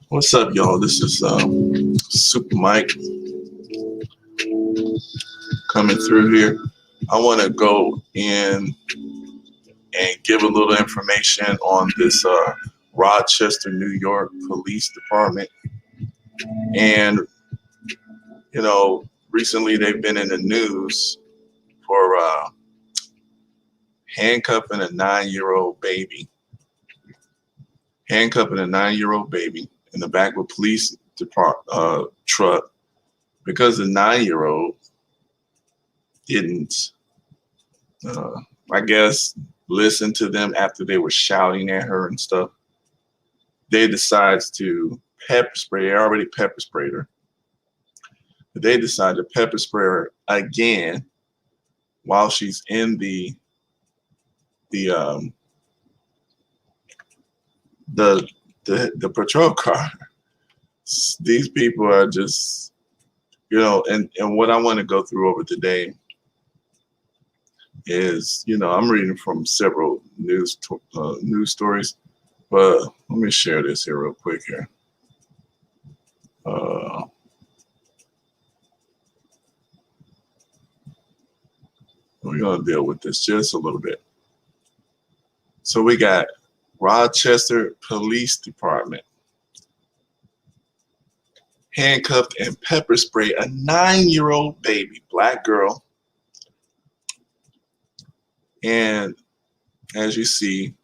What's up, y'all? This is Super Mike coming through here. I want to go in and give a little information on this Rochester, New York Police Department. And, you know, recently they've been in the news for handcuffing a 9-year-old baby. Handcuffing a 9-year-old baby in the back of a police truck because the 9-year-old didn't, I guess, listen to them after they were shouting at her and stuff. They decides to pepper spray. They already pepper sprayed her. But they decide to pepper spray her again while she's in the patrol car. These people are just, you know, and what I want to go through over today is, you know, I'm reading from several news stories, but let me share this here real quick here. We're going to deal with this just a little bit. So we got Rochester Police Department handcuffed and pepper spray a 9-year-old baby, black girl. And as you see,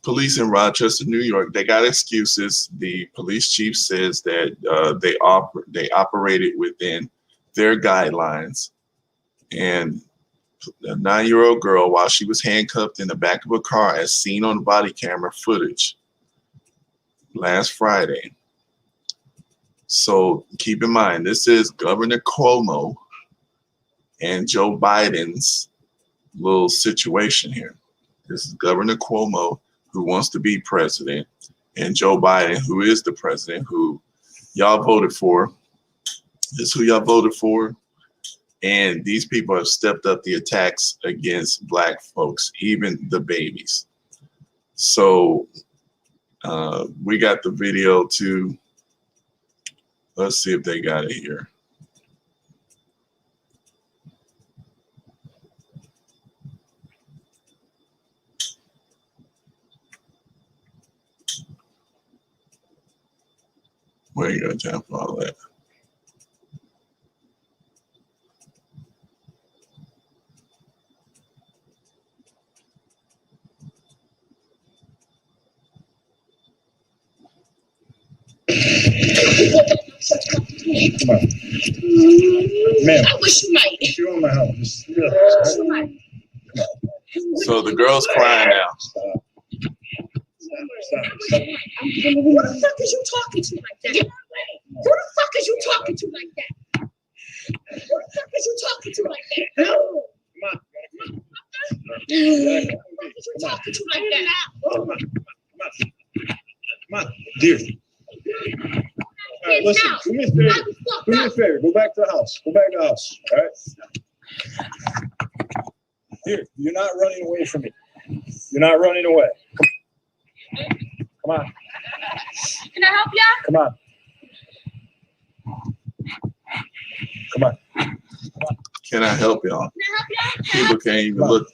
police in Rochester, New York, they got excuses. The police chief says that they operated within their guidelines. And a 9-year-old girl, while she was handcuffed in the back of a car, as seen on body camera footage last Friday. So keep in mind, this is Governor Cuomo and Joe Biden's little situation here. This is Governor Cuomo, who wants to be president, and Joe Biden, who is the president, who y'all voted for. This is who y'all voted for. And these people have stepped up the attacks against black folks, even the babies. So we got the video too. Let's see if they got it here. Where you got time for all that? Come on. Man, I wish you might. If you're on my house, So the girl's crying now. Stop. Who the fuck is you talking to like that? Who the fuck is you talking to like that? Who the fuck is you talking to like that? No. Come on. Who the fuck is you talking to like that? Come on. Dear. All right, listen, do me a favor. Do me a favor. Go back to the house. Go back to the house. All right? Here, you're not running away from me. You're not running away. Come on. Can I help ya? Come on. Come on. Can I help y'all? People can't even look.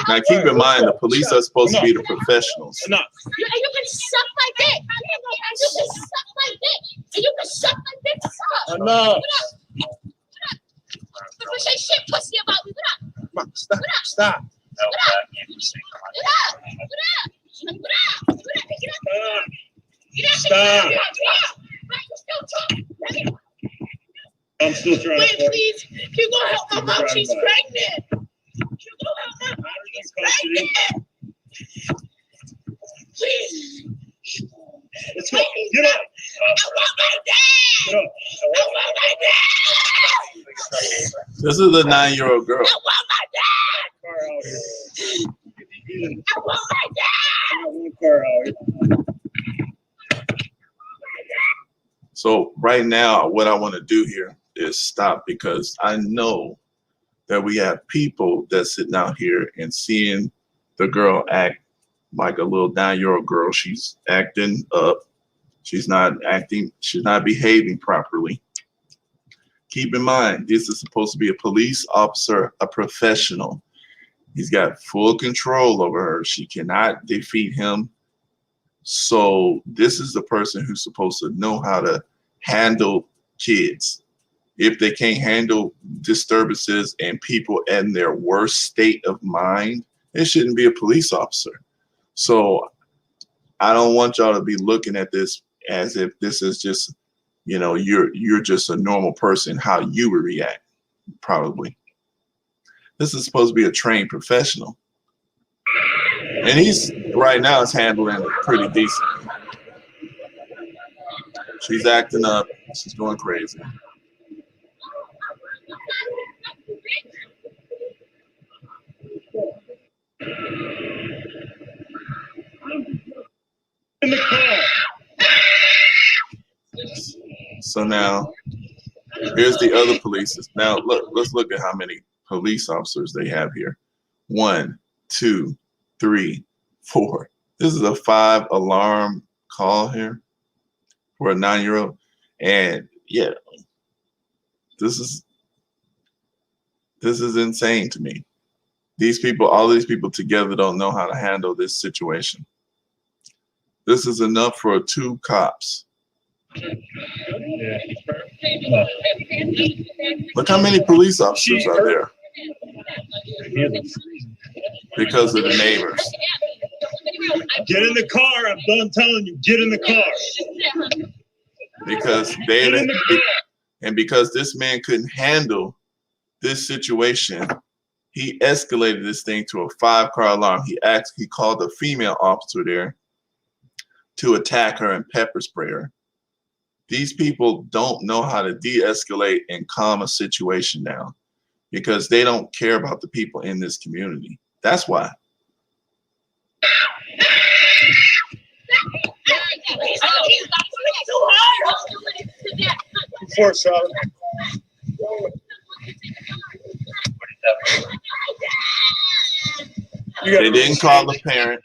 Now keep in mind, the police are supposed to be the professionals. Enough. You can suck my dick. You can suck my dick. You can suck my dick. Enough. Don't say shit pussy about me. Come on, stop. Stop. Stop. I'm still trying Wait, to. please. You gonna help my mom? She's pregnant. You gonna help my mom? She's pregnant. Please. Let's go. Get up. I want my dad. Get up. I want my dad. This is a 9-year-old girl. I want my dad. Car out here. I want my dad. I got one car out here. So right now, what I want to do here is stop, because I know that we have people that's sitting out here and seeing the girl act like a little 9-year-old girl. She's acting up. She's not behaving properly. Keep in mind, this is supposed to be a police officer, a professional. He's got full control over her. She cannot defeat him. So this is the person who's supposed to know how to handle kids. If they can't handle disturbances and people in their worst state of mind, it shouldn't be a police officer. So I don't want y'all to be looking at this as if this is just, you know, you're just a normal person, how you would react, probably. This is supposed to be a trained professional. And he's right now is handling it pretty decent. She's acting up. She's going crazy. In the car. So now, here's the other police. Now let's look at how many police officers they have here. 1, 2, 3, 4. This is a 5-alarm call here for a 9-year-old. And yeah, this is insane to me. These people, all these people together don't know how to handle this situation. This is enough for 2 cops. Yeah. Look how many police officers are there because of the neighbors. Get in the car. I'm done telling you. Get in the car. Because because this man couldn't handle this situation, he escalated this thing to a 5-car alarm. He called a female officer there to attack her and pepper spray her. These people don't know how to de-escalate and calm a situation down because they don't care about the people in this community. That's why. Force out. They didn't call the parent.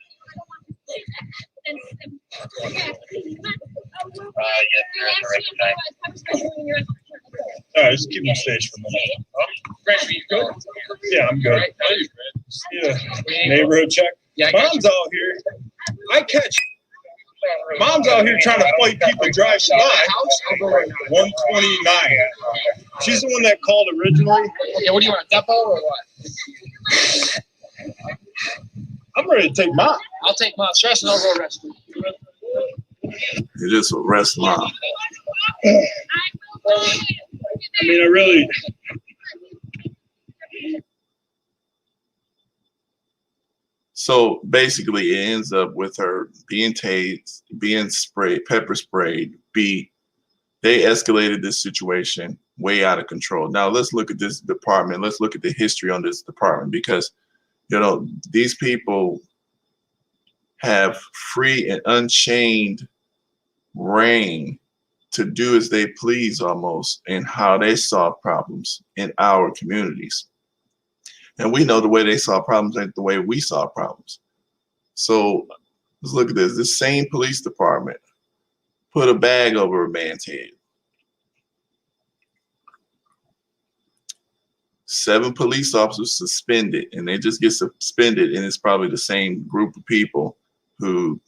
All right, just keep him stage for a minute. Yeah, I'm good. Yeah, neighborhood check. Mom's out here. I catch. Mom's out here trying to fight people driving by. 129. She's the one that called originally. Okay, what do you want, a depot or what? I'm ready to take mom. I'll take mom. Stress and I'll go arrest her. You just arrest mom. I mean, I really. So basically, it ends up with her being tased, being sprayed, pepper sprayed, beat. They escalated this situation way out of control. Now let's look at this department. Let's look at the history on this department because, you know, these people have free and unchained reign to do as they please almost in how they solve problems in our communities. And we know the way they solve problems ain't the way we solve problems. So let's look at this. This same police department put a bag over a man's head. 7 police officers suspended, and they just get suspended, and it's probably the same group of people who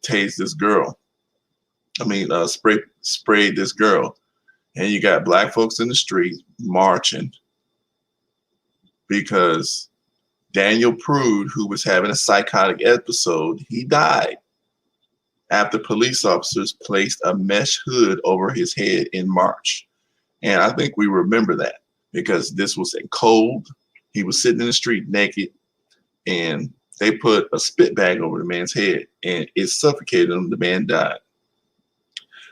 tased this girl. Sprayed this girl. And you got black folks in the street marching because Daniel Prude, who was having a psychotic episode, he died after police officers placed a mesh hood over his head in March. And I think we remember that because this was a cold. He was sitting in the street naked, and they put a spit bag over the man's head, and it suffocated him. The man died.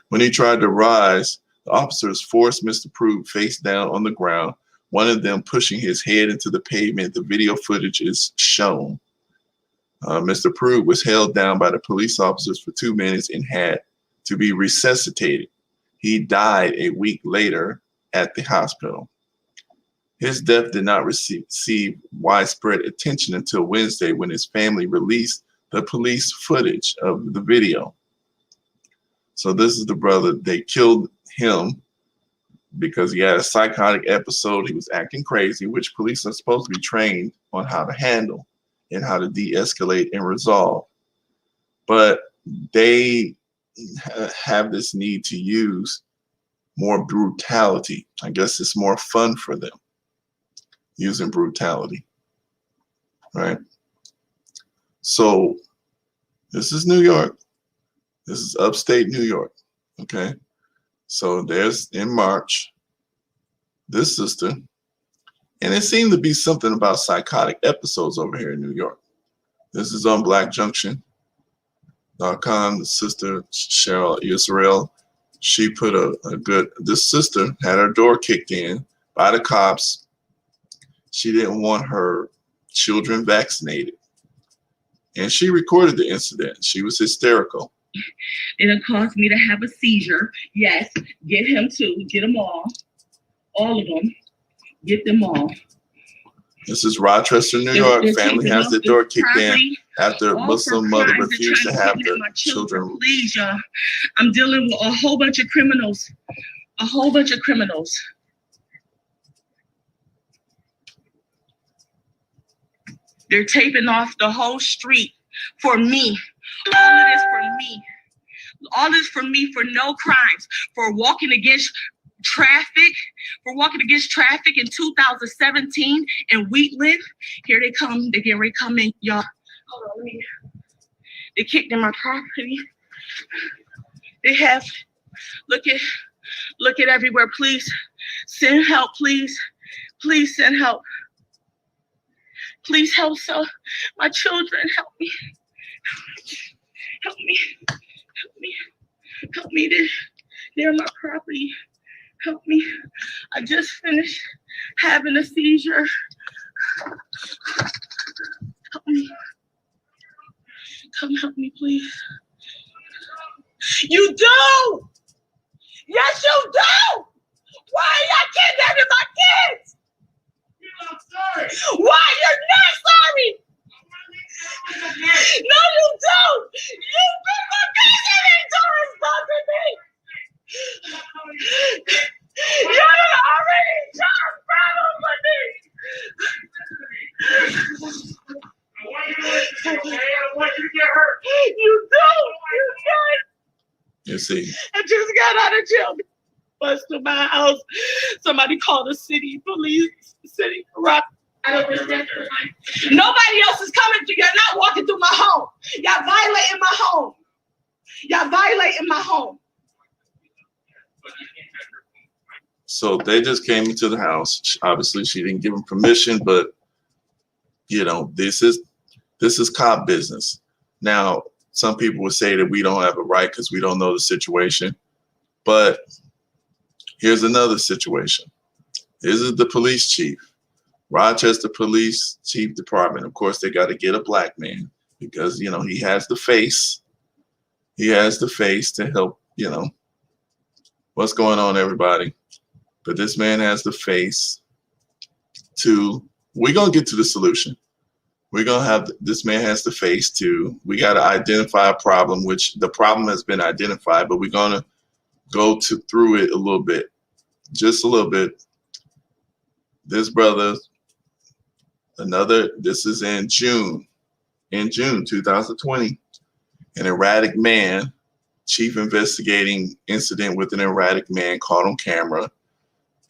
When he tried to rise, the officers forced Mr. Prude face down on the ground, one of them pushing his head into the pavement. The video footage is shown. Mr. Prude was held down by the police officers for 2 minutes and had to be resuscitated. He died a week later at the hospital. His death did not receive widespread attention until Wednesday when his family released the police footage of the video. So this is the brother. They killed him because he had a psychotic episode. He was acting crazy, which police are supposed to be trained on how to handle and how to de-escalate and resolve. But they have this need to use more brutality. I guess it's more fun for them using brutality, right? So this is New York. This is upstate New York, okay? So there's, in March, this sister, and it seemed to be something about psychotic episodes over here in New York. This is on BlackJunction.com. The sister, Cheryl Israel, she put this sister had her door kicked in by the cops. She didn't want her children vaccinated. And she recorded the incident. She was hysterical. It'll cause me to have a seizure. Yes, get him too. Get them all of them. Get them all. This is Rochester, New York. Family has the door kicked in after a Muslim mother refused to have the children. Please, y'all. I'm dealing with a whole bunch of criminals. A whole bunch of criminals. They're taping off the whole street for me. All of this for me. All this for me for no crimes. For walking against traffic. For walking against traffic in 2017 in Wheatland. Here they come. They get ready to come in, y'all. Hold on, they kicked in my property. They have, look at everywhere. Please send help, please. Please send help. Please help, so my children, help me. Help me. Help me. Help me. They're my property. Help me. I just finished having a seizure. Help me. Come help me, please. You do! Yes, you do! Why are y'all kidnapping my kids? I'm sorry. Why? You're not sorry! No, you don't! You people ain't doing stuff to me! You already done problems with me! I want you to listen, okay? I don't want you to get hurt. You don't! You don't! You see. I just got out of jail. Bust to my house. Somebody called the city police. City rock. Nobody else is coming to you. You're not walking through my home. Y'all violating my home. Y'all violating my home. So they just came into the house. Obviously, she didn't give them permission, but you know, this is cop business. Now, some people would say that we don't have a right because we don't know the situation. But here's another situation. This is the police chief, Rochester Police Chief Department. Of course, they got to get a black man because, you know, he has the face. He has the face to help, you know, what's going on, everybody. But this man has the face to, we're going to get to the solution. we're gonna have this man has to face too. We got to identify a problem, which the problem has been identified, but we're gonna go through it a little bit, just a little bit. This brother, this is in June 2020, an erratic man, chief investigating incident with an erratic man caught on camera.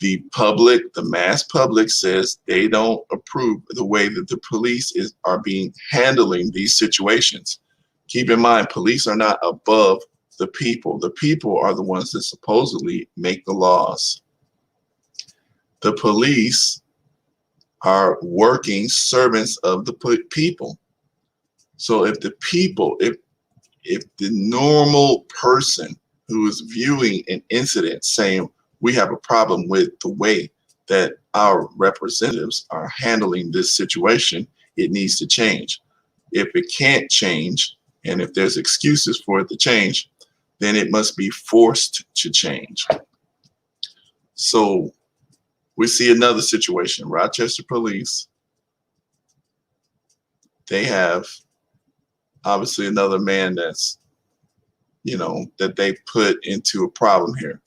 The public, the mass public says they don't approve the way that the police are handling these situations. Keep in mind, police are not above the people. The people are the ones that supposedly make the laws. The police are working servants of the people. So if the people, if the normal person who is viewing an incident saying, we have a problem with the way that our representatives are handling this situation, it needs to change. If it can't change, and if there's excuses for it to change, then it must be forced to change. So we see another situation. Rochester police, they have obviously another man that's, that they put into a problem here.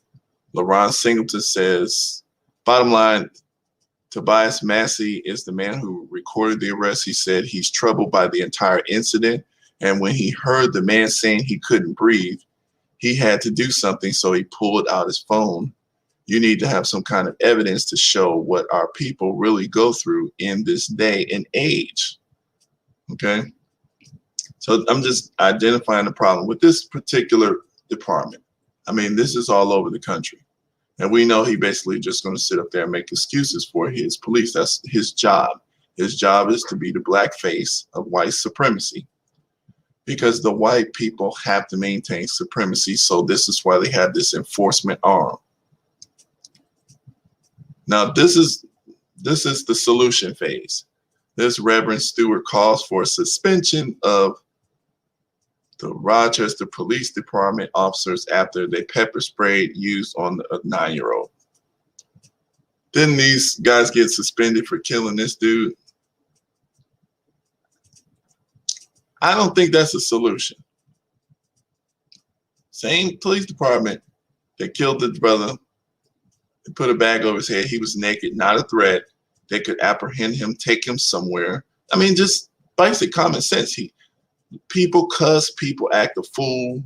LaRon Singleton says, bottom line, Tobias Massey is the man who recorded the arrest. He said he's troubled by the entire incident. And when he heard the man saying he couldn't breathe, he had to do something. So he pulled out his phone. You need to have some kind of evidence to show what our people really go through in this day and age. Okay. So I'm just identifying the problem with this particular department. I mean, this is all over the country. And we know he basically just going to sit up there and make excuses for his police. That's his job. His job is to be the black face of white supremacy, because the white people have to maintain supremacy. So this is why they have this enforcement arm. Now, this is the solution phase. This Reverend Stewart calls for a suspension of the Rochester Police Department officers after they pepper sprayed used on a 9-year-old. Didn't these guys get suspended for killing this dude? I don't think that's a solution. Same police department that killed the brother, they put a bag over his head. He was naked, not a threat. They could apprehend him, take him somewhere. I mean, just basic common sense. People cuss, people act a fool.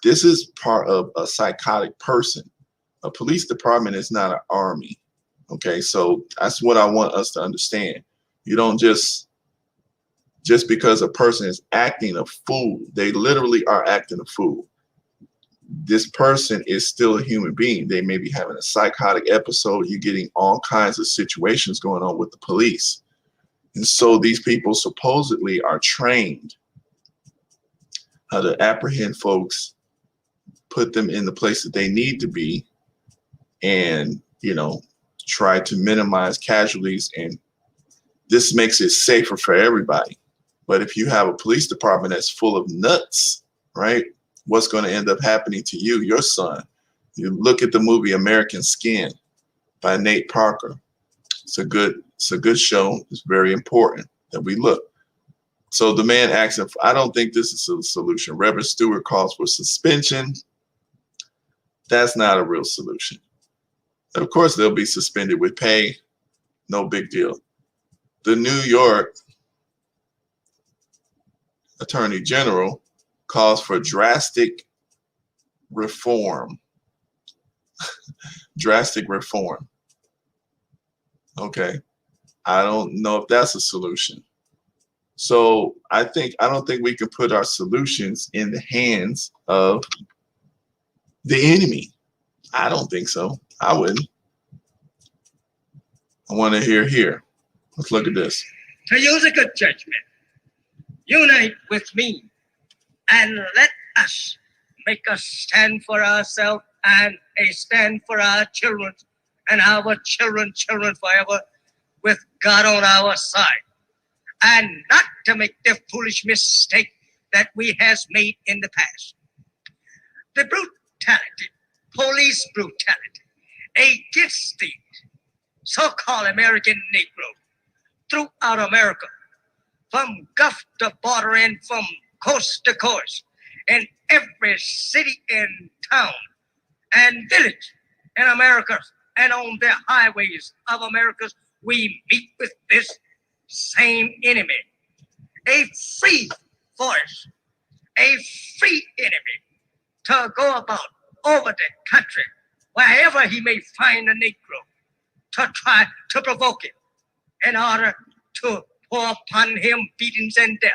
This is part of a psychotic person. A police department is not an army. Okay, so that's what I want us to understand. You don't just because a person is acting a fool, they literally are acting a fool. This person is still a human being. They may be having a psychotic episode. You're getting all kinds of situations going on with the police. And so these people supposedly are trained how to apprehend folks, put them in the place that they need to be, and, try to minimize casualties. And this makes it safer for everybody. But if you have a police department that's full of nuts, right, what's going to end up happening to you, your son? You look at the movie American Skin by Nate Parker. It's a good show. It's very important that we look. So the man asks if I don't think this is a solution. Reverend Stewart calls for suspension. That's not a real solution. Of course, they'll be suspended with pay. No big deal. The New York Attorney General calls for drastic reform. Drastic reform. Okay. I don't know if that's a solution. So I don't think we can put our solutions in the hands of the enemy. I don't think so. I wouldn't. I want to hear here. Let's look at this. To use a good judgment, unite with me and let us make a stand for ourselves and a stand for our children and our children forever, with God on our side, and not to make the foolish mistake that we has made in the past. The brutality, police brutality, against the so-called American Negro throughout America from Gulf to border and from coast to coast, in every city and town and village in America and on the highways of America, we meet with this same enemy, a free force, a free enemy to go about over the country, wherever he may find a Negro, to try to provoke him in order to pour upon him beatings and death.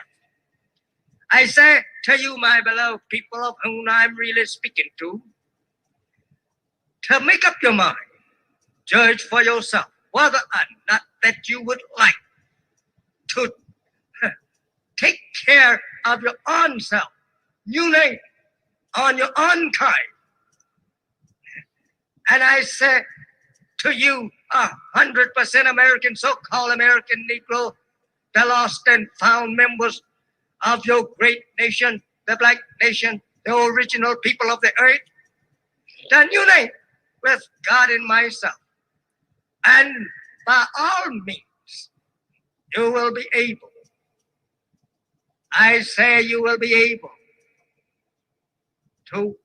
I say to you, my beloved people of whom I'm really speaking to make up your mind, judge for yourself whether or not that you would like to take care of your own self, you name it, on your own kind. And I say to you, 100% American, so-called American Negro, the lost and found members of your great nation, the black nation, the original people of the earth, then unite with God and myself. And by all means, you will be able, I say you will be able to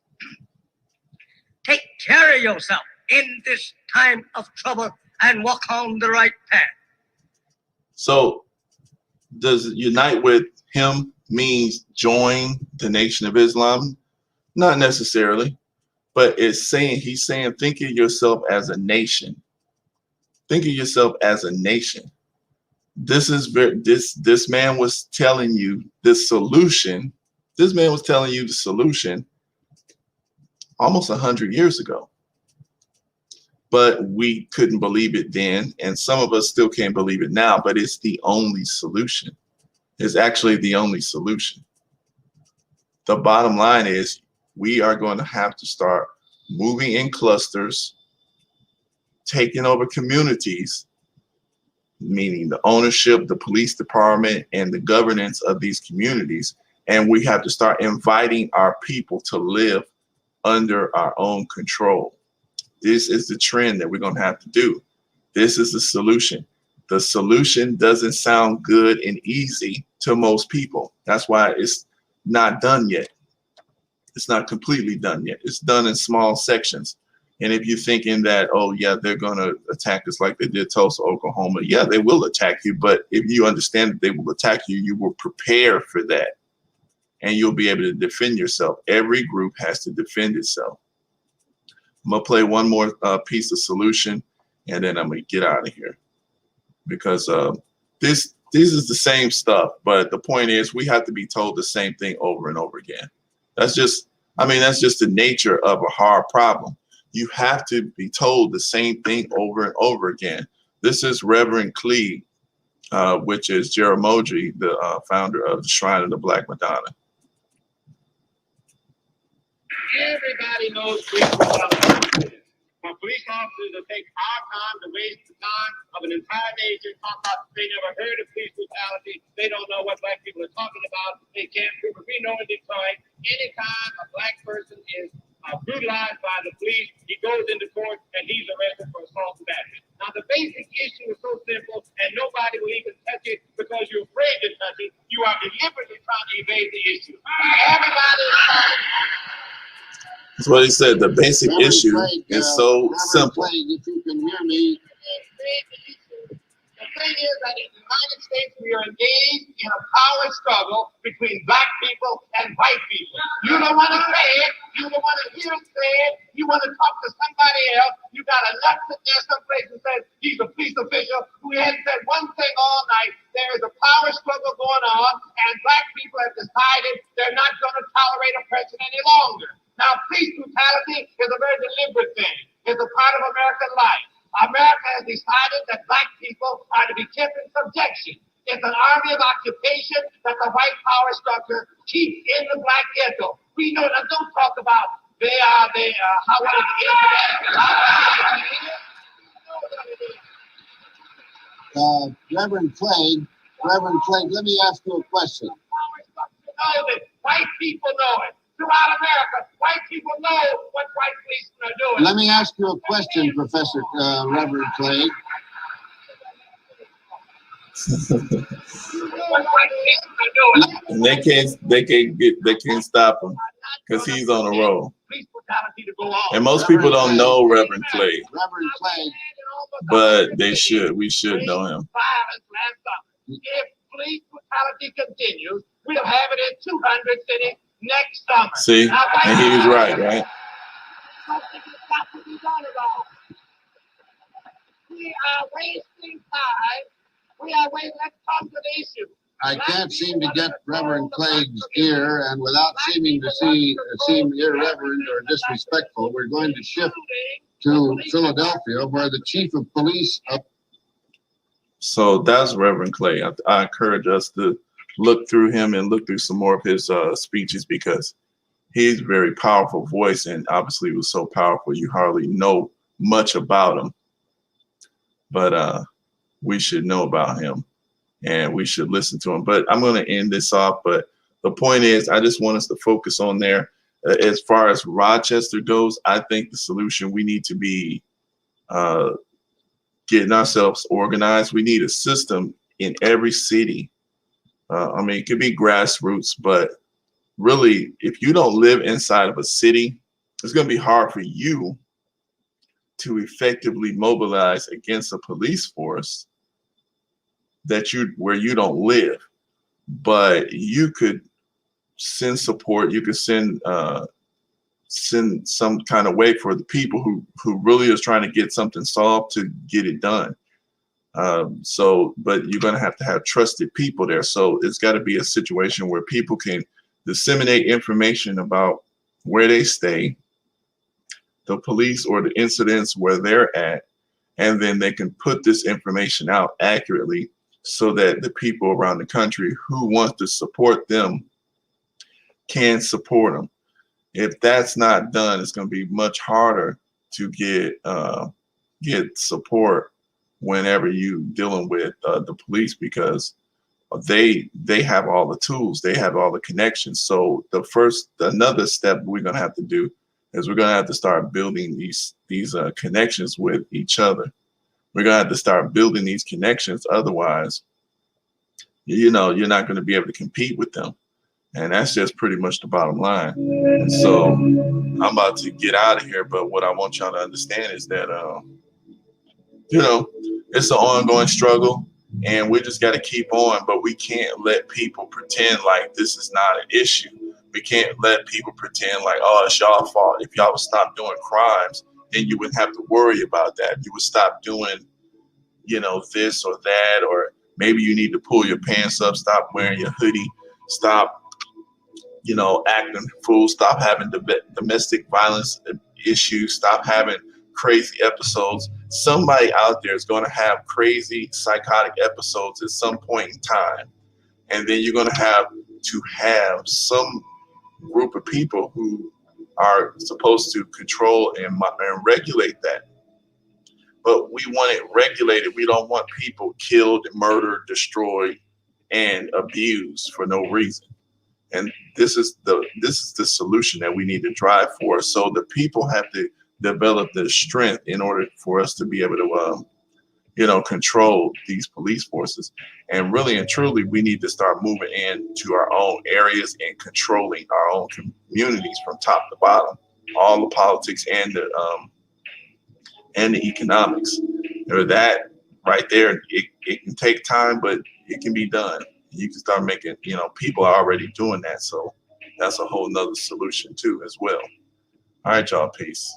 take care of yourself in this time of trouble and walk on the right path. So does unite with him means join the Nation of Islam? Not necessarily, but he's saying think of yourself as a nation. Think of yourself as a nation. This man was telling you the solution. This man was telling you the solution almost 100 years ago. But we couldn't believe it then, and some of us still can't believe it now, but it's the only solution. It's actually the only solution. The bottom line is we are going to have to start moving in clusters, taking over communities, meaning the ownership, the police department, and the governance of these communities. And we have to start inviting our people to live under our own control. This is the trend that we're going to have to do. This is the solution. The solution doesn't sound good and easy to most people. That's why it's not done yet. It's not completely done yet. It's done in small sections. And if you're thinking that, oh, yeah, they're going to attack us like they did Tulsa, Oklahoma, yeah, they will attack you. But if you understand that they will attack you, you will prepare for that. And you'll be able to defend yourself. Every group has to defend itself. I'm going to play one more piece of solution, and then I'm going to get out of here. Because this is the same stuff. But the point is, we have to be told the same thing over and over again. That's just the nature of a hard problem. You have to be told the same thing over and over again. This is Reverend Cleave, which is Jeramogi, the founder of the Shrine of the Black Madonna. Everybody knows police brutality. For police officers to take our time to waste the time of an entire nation, talk about they never heard of police brutality, they don't know what black people are talking about, they can't prove it. We know in Detroit, anytime a black person is brutalized by the police, he goes into court and he's arrested for assault and battery. Now the basic issue is so simple and nobody will even touch it because you're afraid to touch it. You are deliberately trying to evade the issue. Everybody That's what he said. The basic issue is so simple. If you can hear me. The thing is that in the United States, we are engaged in a power struggle between black people and white people. You don't want to say it. You don't want to hear it said. You want to talk to somebody else. You got a nut sitting there someplace who says he's a police official who hadn't said one thing all night. There is a power struggle going on, and black people have decided they're not going to tolerate oppression any longer. Now, police brutality is a very deliberate thing. It's a part of American life. America has decided that black people are to be kept in subjection. It's an army of occupation that the white power structure keeps in the black ghetto. We know that. Don't talk about how what it is. Reverend Clegg, let me ask you a question. White people know it. Throughout America, white people know what white policemen are doing. Let me ask you a question, Professor Reverend Clegg. And they can't stop him because he's on a roll. And most people don't know Reverend Clay, but they should. We should know him. If police brutality continues, we'll have it in 200 cities next summer. See, and he was right? Something has got to be done about it. We are wasting time. Let's come to the issue. I can't seem to get Reverend Clegg's ear, and without seeming to seem irreverent or disrespectful, we're going to shift to Philadelphia, where the chief of police. So that's Reverend Clay. I encourage us to look through him and look through some more of his speeches, because he's a very powerful voice, and obviously was so powerful you hardly know much about him. But we should know about him, and we should listen to him. But I'm going to end this off. But the point is, I just want us to focus on there. As far as Rochester goes, I think the solution, we need to be getting ourselves organized. We need a system in every city. I mean, it could be grassroots, but really, if you don't live inside of a city, it's going to be hard for you to effectively mobilize against a police force where you don't live. But you could send support. You could send some kind of way for the people who really is trying to get something solved to get it done. But you're going to have trusted people there. So it's got to be a situation where people can disseminate information about where they stay, the police or the incidents where they're at, and then they can put this information out accurately so that the people around the country who want to support them can support them. If that's not done, it's going to be much harder to get support whenever you dealing with the police, because they have all the tools, they have all the connections. So another step we're going to have to do is we're going to have to start building these connections with each other. We're going to have to start building these connections. Otherwise, you're not going to be able to compete with them. And that's just pretty much the bottom line. And so I'm about to get out of here. But what I want y'all to understand is that, it's an ongoing struggle, and we just got to keep on. But we can't let people pretend like this is not an issue. We can't let people pretend like, oh, it's y'all fault. If y'all would stop doing crimes, then you wouldn't have to worry about that. You would stop doing, this or that, or maybe you need to pull your pants up, stop wearing your hoodie, stop, acting fool, stop having domestic violence issues, stop having crazy episodes. Somebody out there is going to have crazy psychotic episodes at some point in time. And then you're going to have some group of people who are supposed to control and regulate that. But we want it regulated. We don't want people killed, murdered, destroyed, and abused for no reason. And this is the solution that we need to drive for. So the people have to develop the strength in order for us to be able to, control these police forces. And really and truly, we need to start moving into our own areas and controlling our own communities from top to bottom, all the politics and the economics. That right there, it can take time, but it can be done. You can start making, people are already doing that. So that's a whole nother solution too, as well. All right, y'all, peace.